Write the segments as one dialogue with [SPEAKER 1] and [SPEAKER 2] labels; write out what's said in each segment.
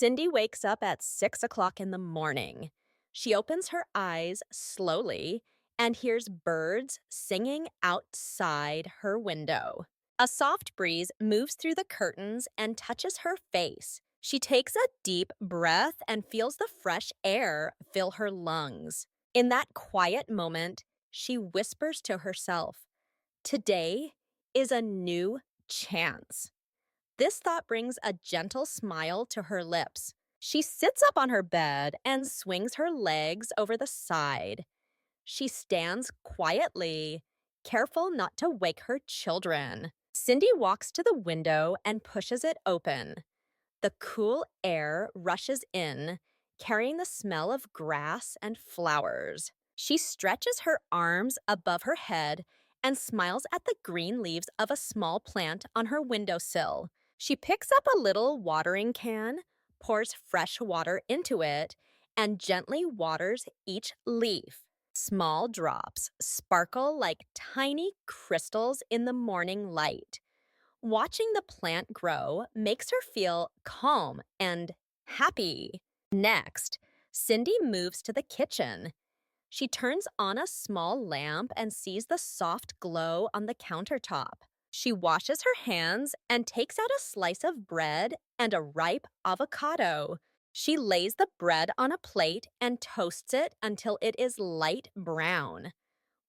[SPEAKER 1] Cindy wakes up at 6 o'clock in the morning. She opens her eyes slowly and hears birds singing outside her window. A soft breeze moves through the curtains and touches her face. She takes a deep breath and feels the fresh air fill her lungs. In that quiet moment, she whispers to herself, "Today is a new chance." This thought brings a gentle smile to her lips. She sits up on her bed and swings her legs over the side. She stands quietly, careful not to wake her children. Cindy walks to the window and pushes it open. The cool air rushes in, carrying the smell of grass and flowers. She stretches her arms above her head and smiles at the green leaves of a small plant on her windowsill. She picks up a little watering can, pours fresh water into it, and gently waters each leaf. Small drops sparkle like tiny crystals in the morning light. Watching the plant grow makes her feel calm and happy. Next, Cindy moves to the kitchen. She turns on a small lamp and sees the soft glow on the countertop. She washes her hands and takes out a slice of bread and a ripe avocado. She lays the bread on a plate and toasts it until it is light brown.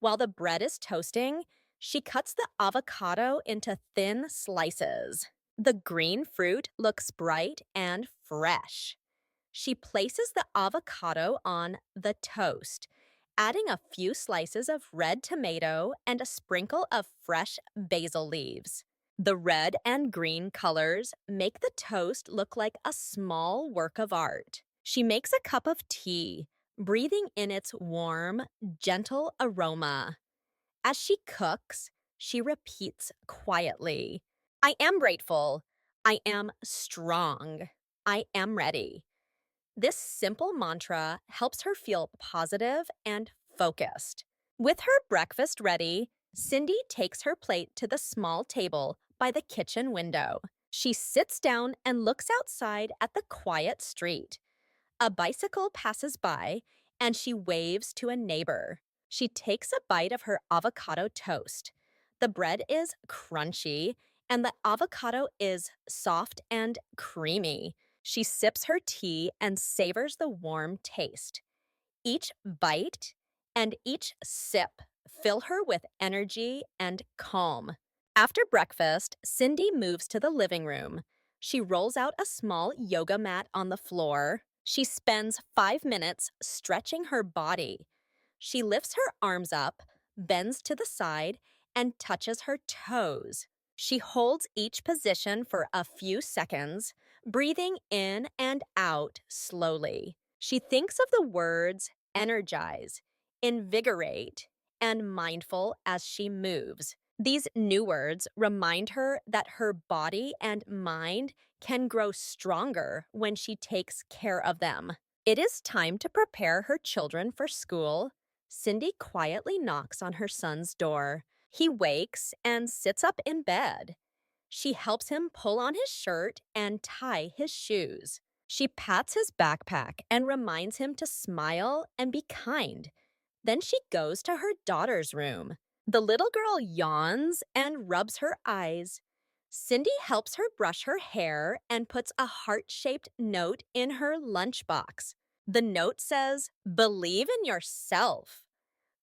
[SPEAKER 1] While the bread is toasting, she cuts the avocado into thin slices. The green fruit looks bright and fresh. She places the avocado on the toast, adding a few slices of red tomato and a sprinkle of fresh basil leaves. The red and green colors make the toast look like a small work of art. She makes a cup of tea, breathing in its warm, gentle aroma. As she cooks, she repeats quietly, "I am grateful. I am strong. I am ready." This simple mantra helps her feel positive and focused. With her breakfast ready, Cindy takes her plate to the small table by the kitchen window. She sits down and looks outside at the quiet street. A bicycle passes by, and she waves to a neighbor. She takes a bite of her avocado toast. The bread is crunchy, and the avocado is soft and creamy. She sips her tea and savors the warm taste. Each bite and each sip fill her with energy and calm. After breakfast, Cindy moves to the living room. She rolls out a small yoga mat on the floor. She spends 5 minutes stretching her body. She lifts her arms up, bends to the side, and touches her toes. She holds each position for a few seconds, breathing in and out slowly. She thinks of the words energize, invigorate, and mindful as she moves. These new words remind her that her body and mind can grow stronger when she takes care of them. It is time to prepare her children for school. Cindy quietly knocks on her son's door. He wakes and sits up in bed. She helps him pull on his shirt and tie his shoes. She pats his backpack and reminds him to smile and be kind. Then she goes to her daughter's room. The little girl yawns and rubs her eyes. Cindy helps her brush her hair and puts a heart-shaped note in her lunchbox. The note says, "Believe in yourself."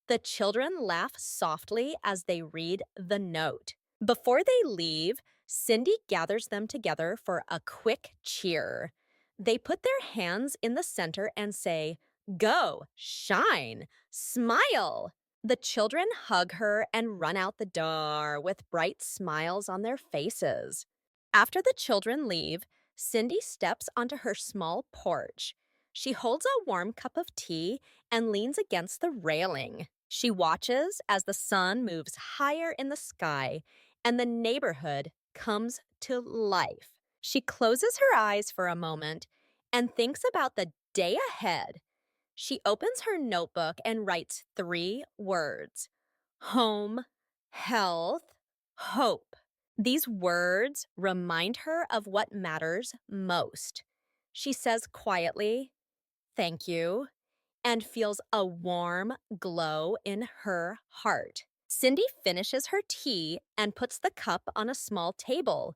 [SPEAKER 1] The children laugh softly as they read the note. Before they leave, Cindy gathers them together for a quick cheer. They put their hands in the center and say, "Go, shine, smile." The children hug her and run out the door with bright smiles on their faces. After the children leave, Cindy steps onto her small porch. She holds a warm cup of tea and leans against the railing. She watches as the sun moves higher in the sky and the neighborhood comes to life. She closes her eyes for a moment and thinks about the day ahead. She opens her notebook and writes 3 words: home, health, hope. These words remind her of what matters most. She says quietly, "Thank you," and feels a warm glow in her heart. Cindy finishes her tea and puts the cup on a small table.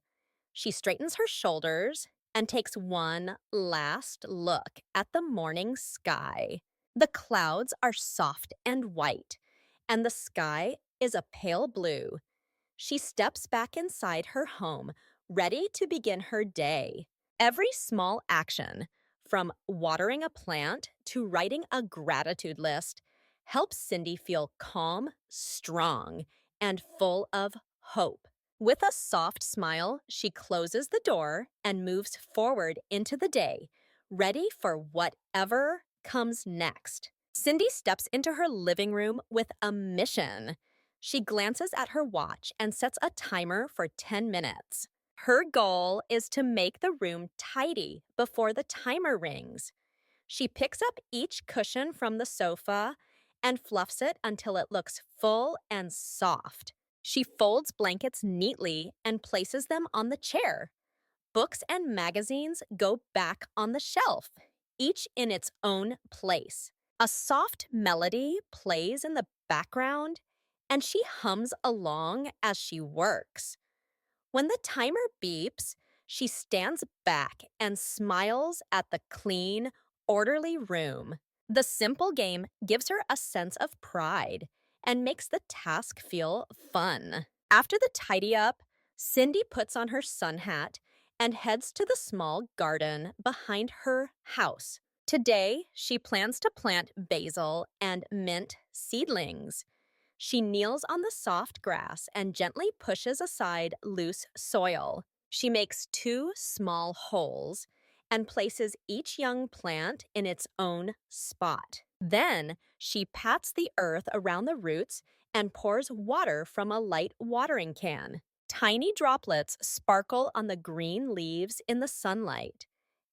[SPEAKER 1] She straightens her shoulders and takes one last look at the morning sky. The clouds are soft and white, and the sky is a pale blue. She steps back inside her home, ready to begin her day. Every small action, from watering a plant to writing a gratitude list, helps Cindy feel calm, strong, and full of hope. With a soft smile, she closes the door and moves forward into the day, ready for whatever comes next. Cindy steps into her living room with a mission. She glances at her watch and sets a timer for 10 minutes. Her goal is to make the room tidy before the timer rings. She picks up each cushion from the sofa and fluffs it until it looks full and soft. She folds blankets neatly and places them on the chair. Books and magazines go back on the shelf, each in its own place. A soft melody plays in the background, and she hums along as she works. When the timer beeps, she stands back and smiles at the clean, orderly room. The simple game gives her a sense of pride and makes the task feel fun. After the tidy up, Cindy puts on her sun hat and heads to the small garden behind her house. Today, she plans to plant basil and mint seedlings. She kneels on the soft grass and gently pushes aside loose soil. She makes two small holes and places each young plant in its own spot. Then she pats the earth around the roots and pours water from a light watering can. Tiny droplets sparkle on the green leaves in the sunlight.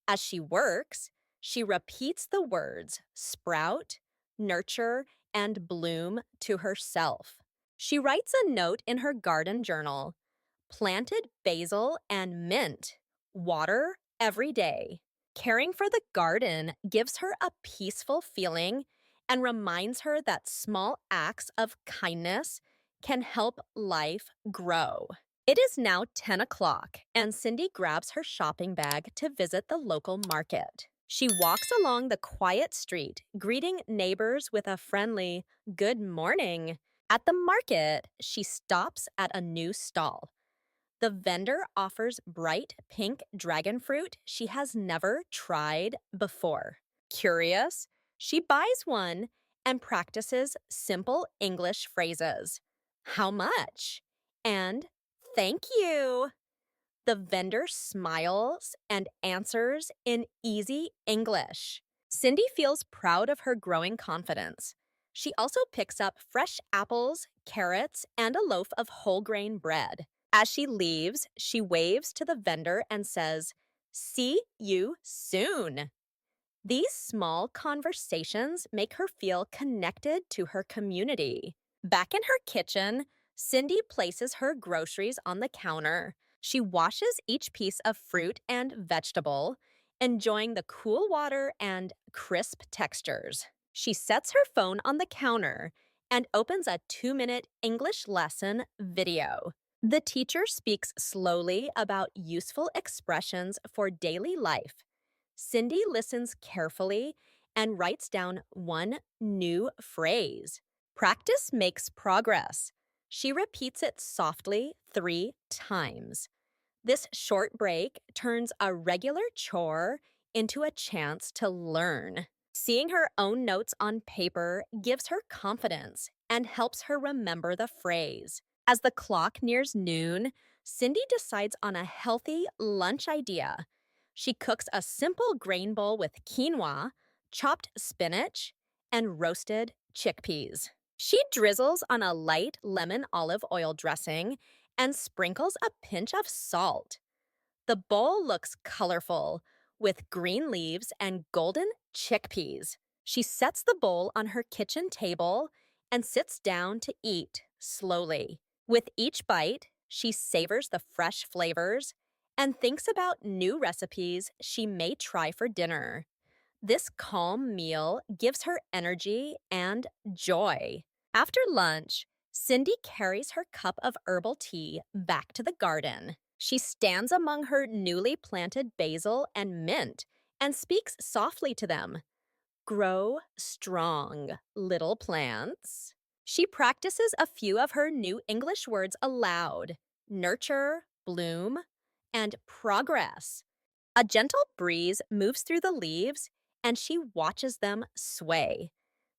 [SPEAKER 1] As she works, she repeats the words sprout, nurture, and bloom to herself. She writes a note in her garden journal: planted basil and mint, water every day. Caring for the garden gives her a peaceful feeling and reminds her that small acts of kindness can help life grow. It is now 10 o'clock, and Cindy grabs her shopping bag to visit the local market. She walks along the quiet street, greeting neighbors with a friendly, "Good morning." At the market, she stops at a new stall. The vendor offers bright pink dragon fruit she has never tried before. Curious, she buys one and practices simple English phrases. "How much?" and "Thank you." The vendor smiles and answers in easy English. Cindy feels proud of her growing confidence. She also picks up fresh apples, carrots, and a loaf of whole grain bread. As she leaves, she waves to the vendor and says, "See you soon." These small conversations make her feel connected to her community. Back in her kitchen, Cindy places her groceries on the counter. She washes each piece of fruit and vegetable, enjoying the cool water and crisp textures. She sets her phone on the counter and opens a 2-minute English lesson video. The teacher speaks slowly about useful expressions for daily life. Cindy listens carefully and writes down one new phrase. Practice makes progress. She repeats it softly 3 times. This short break turns a regular chore into a chance to learn. Seeing her own notes on paper gives her confidence and helps her remember the phrase. As the clock nears noon, Cindy decides on a healthy lunch idea. She cooks a simple grain bowl with quinoa, chopped spinach, and roasted chickpeas. She drizzles on a light lemon olive oil dressing and sprinkles a pinch of salt. The bowl looks colorful, with green leaves and golden chickpeas. She sets the bowl on her kitchen table and sits down to eat slowly. With each bite, she savors the fresh flavors and thinks about new recipes she may try for dinner. This calm meal gives her energy and joy. After lunch, Cindy carries her cup of herbal tea back to the garden. She stands among her newly planted basil and mint and speaks softly to them. Grow strong, little plants. She practices a few of her new English words aloud: nurture, bloom, and progress. A gentle breeze moves through the leaves, and she watches them sway.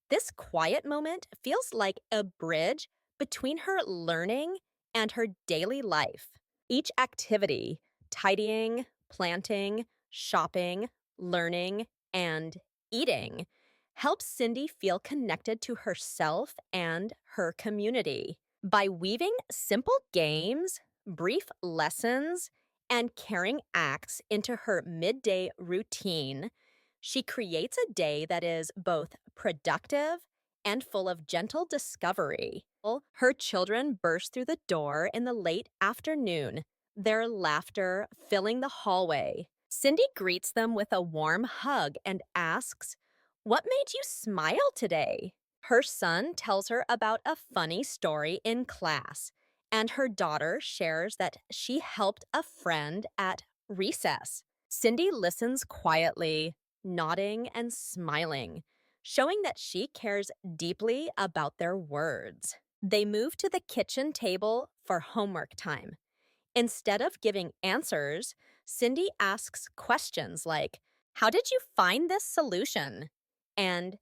[SPEAKER 1] This quiet moment feels like a bridge between her learning and her daily life. Each activity, tidying, planting, shopping, learning, and eating, helps Cindy feel connected to herself and her community. By weaving simple games, brief lessons, and caring acts into her midday routine, she creates a day that is both productive and full of gentle discovery. Her children burst through the door in the late afternoon, their laughter filling the hallway. Cindy greets them with a warm hug and asks, "What made you smile today?" Her son tells her about a funny story in class, and her daughter shares that she helped a friend at recess. Cindy listens quietly, nodding and smiling, showing that she cares deeply about their words. They move to the kitchen table for homework time. Instead of giving answers, Cindy asks questions like, "How did you find this solution?" And,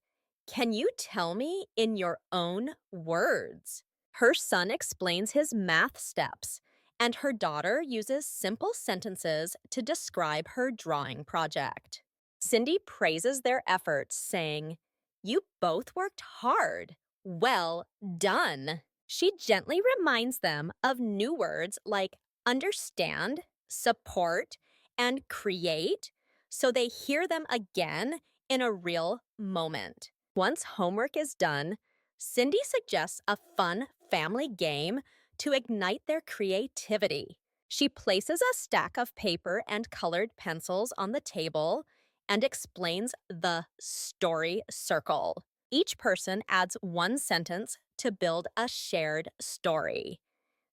[SPEAKER 1] "Can you tell me in your own words?" Her son explains his math steps, and her daughter uses simple sentences to describe her drawing project. Cindy praises their efforts, saying, "You both worked hard. Well done." She gently reminds them of new words like understand, support, and create, so they hear them again in a real moment. Once homework is done, Cindy suggests a fun family game to ignite their creativity. She places a stack of paper and colored pencils on the table and explains the story circle. Each person adds one sentence to build a shared story.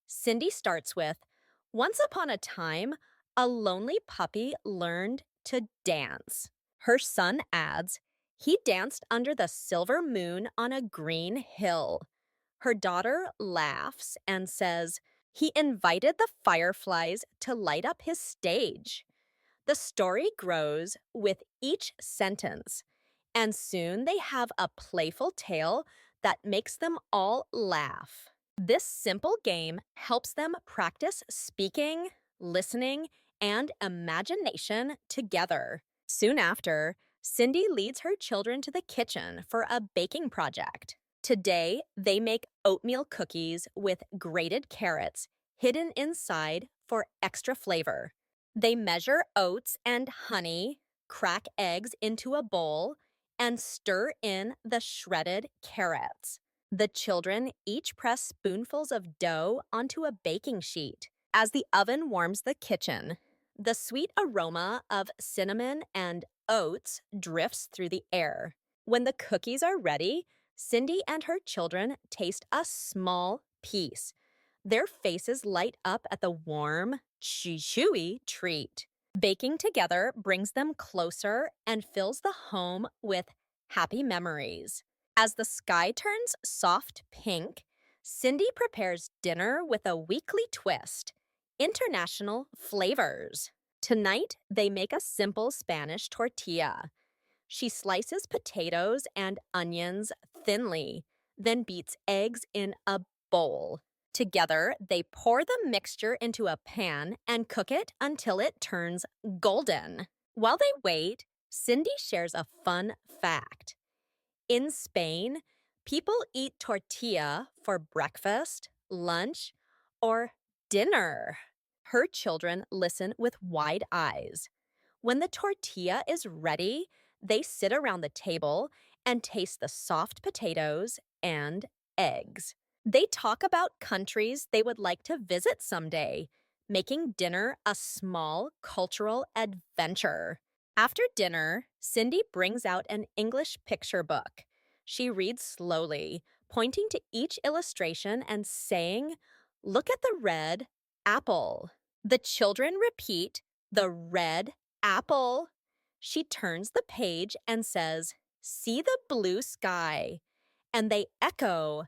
[SPEAKER 1] Cindy starts with, "Once upon a time, a lonely puppy learned to dance." Her son adds, "He danced under the silver moon on a green hill." Her daughter laughs and says, "He invited the fireflies to light up his stage." The story grows with each sentence, and soon they have a playful tale that makes them all laugh. This simple game helps them practice speaking, listening, and imagination together. Soon after, Cindy leads her children to the kitchen for a baking project. Today, they make oatmeal cookies with grated carrots hidden inside for extra flavor. They measure oats and honey, crack eggs into a bowl, and stir in the shredded carrots. The children each press spoonfuls of dough onto a baking sheet. As the oven warms the kitchen, the sweet aroma of cinnamon and oats drifts through the air. When the cookies are ready, Cindy and her children taste a small piece. Their faces light up at the warm, chewy treat. Baking together brings them closer and fills the home with happy memories. As the sky turns soft pink, Cindy prepares dinner with a weekly twist: international flavors. Tonight, they make a simple Spanish tortilla. She slices potatoes and onions thinly, then beats eggs in a bowl. Together, they pour the mixture into a pan and cook it until it turns golden. While they wait, Cindy shares a fun fact. In Spain, people eat tortilla for breakfast, lunch, or dinner. Her children listen with wide eyes. When the tortilla is ready, they sit around the table and taste the soft potatoes and eggs. They talk about countries they would like to visit someday, making dinner a small cultural adventure. After dinner, Cindy brings out an English picture book. She reads slowly, pointing to each illustration and saying, "Look at the red apple." The children repeat, "The red apple." She turns the page and says, "See the blue sky." And they echo,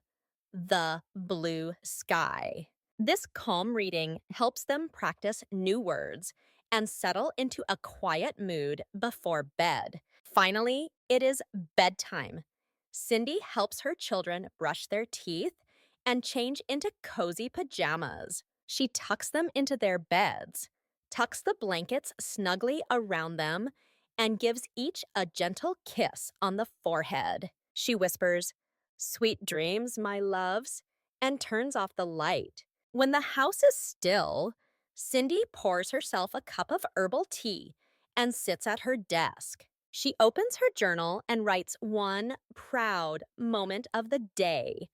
[SPEAKER 1] "The blue sky." This calm reading helps them practice new words and settle into a quiet mood before bed. Finally, it is bedtime. Cindy helps her children brush their teeth and change into cozy pajamas. She tucks them into their beds, tucks the blankets snugly around them, and gives each a gentle kiss on the forehead. She whispers, "Sweet dreams, my loves," and turns off the light. When the house is still, Cindy pours herself a cup of herbal tea and sits at her desk. She opens her journal and writes one proud moment of the day.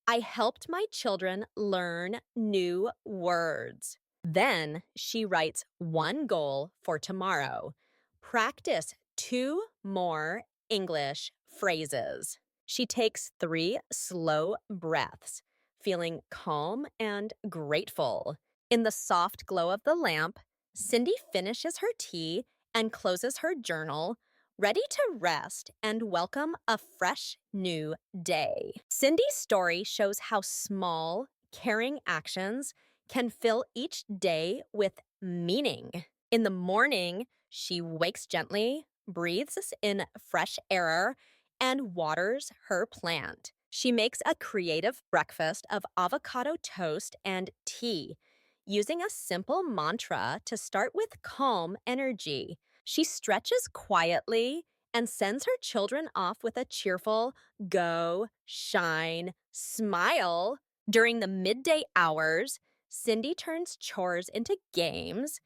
[SPEAKER 1] "I helped my children learn new words." Then she writes one goal for tomorrow: practice 2 more English phrases. She takes 3 slow breaths, feeling calm and grateful. In the soft glow of the lamp, Cindy finishes her tea and closes her journal, ready to rest and welcome a fresh new day. Cindy's story shows how small, caring actions can fill each day with meaning. In the morning, she wakes gently, breathes in fresh air, and waters her plant. She makes a creative breakfast of avocado toast and tea, using a simple mantra to start with calm energy. She stretches quietly and sends her children off with a cheerful "go, shine, smile." During the midday hours, Cindy turns chores into games,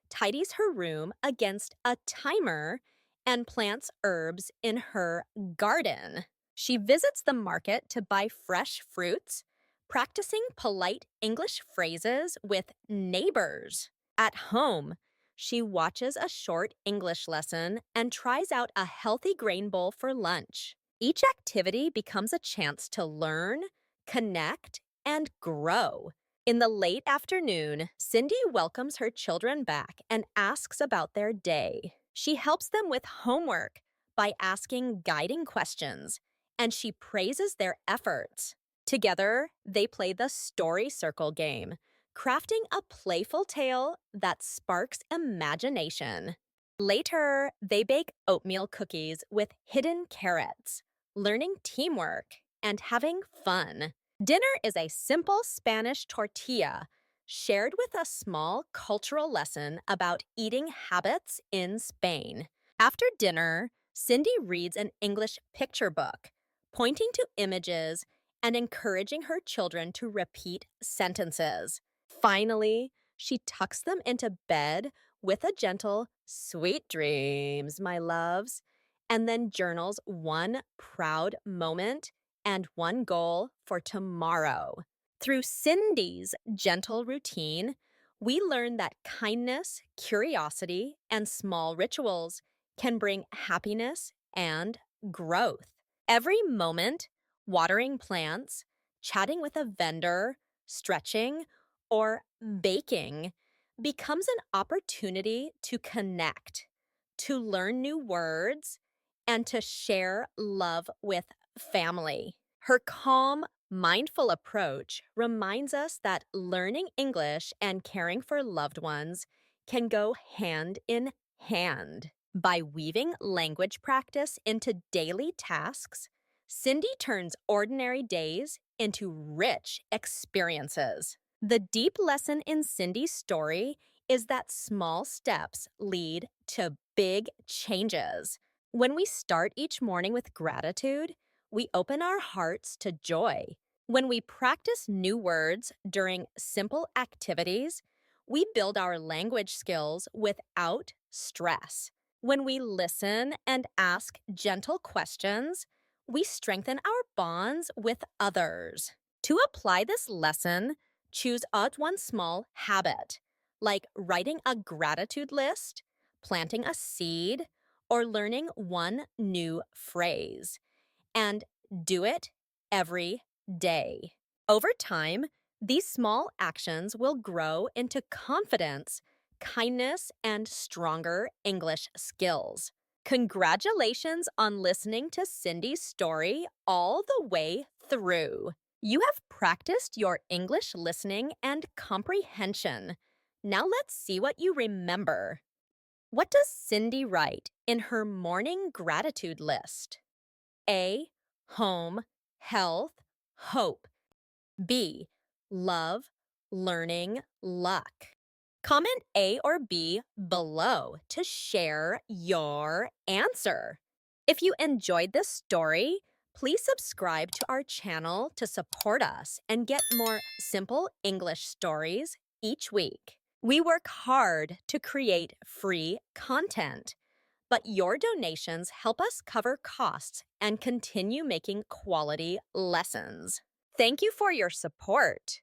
[SPEAKER 1] tidies her room against a timer, and plants herbs in her garden. She visits the market to buy fresh fruits, practicing polite English phrases with neighbors. At home, she watches a short English lesson and tries out a healthy grain bowl for lunch. Each activity becomes a chance to learn, connect, and grow. In the late afternoon, Cindy welcomes her children back and asks about their day. She helps them with homework by asking guiding questions, and she praises their efforts. Together, they play the story circle game, crafting a playful tale that sparks imagination. Later, they bake oatmeal cookies with hidden carrots, learning teamwork and having fun. Dinner is a simple Spanish tortilla shared with a small cultural lesson about eating habits in Spain. After dinner, Cindy reads an English picture book, pointing to images and encouraging her children to repeat sentences. Finally, she tucks them into bed with a gentle "Sweet dreams, my loves," and then journals one proud moment and one goal for tomorrow. Through Cindy's gentle routine, we learn that kindness, curiosity, and small rituals can bring happiness and growth. Every moment, watering plants, chatting with a vendor, stretching, or baking, becomes an opportunity to connect, to learn new words, and to share love with family. Her calm, mindful approach reminds us that learning English and caring for loved ones can go hand in hand. By weaving language practice into daily tasks, Cindy turns ordinary days into rich experiences. The deep lesson in Cindy's story is that small steps lead to big changes. When we start each morning with gratitude, we open our hearts to joy. When we practice new words during simple activities, we build our language skills without stress. When we listen and ask gentle questions, we strengthen our bonds with others. To apply this lesson, choose one small habit. like writing a gratitude list, planting a seed, or learning one new phrase. And do it every day. Over time, these small actions will grow into confidence, kindness, and stronger English skills. Congratulations on listening to Cindy's story all the way through. You have practiced your English listening and comprehension. Now let's see what you remember. What does Cindy write in her morning gratitude list? A. Home, health, hope. B. Love, learning, luck. Comment A or B below to share your answer. If you enjoyed this story, please subscribe to our channel to support us and get more simple English stories each week. We work hard to create free content, but your donations help us cover costs and continue making quality lessons. Thank you for your support.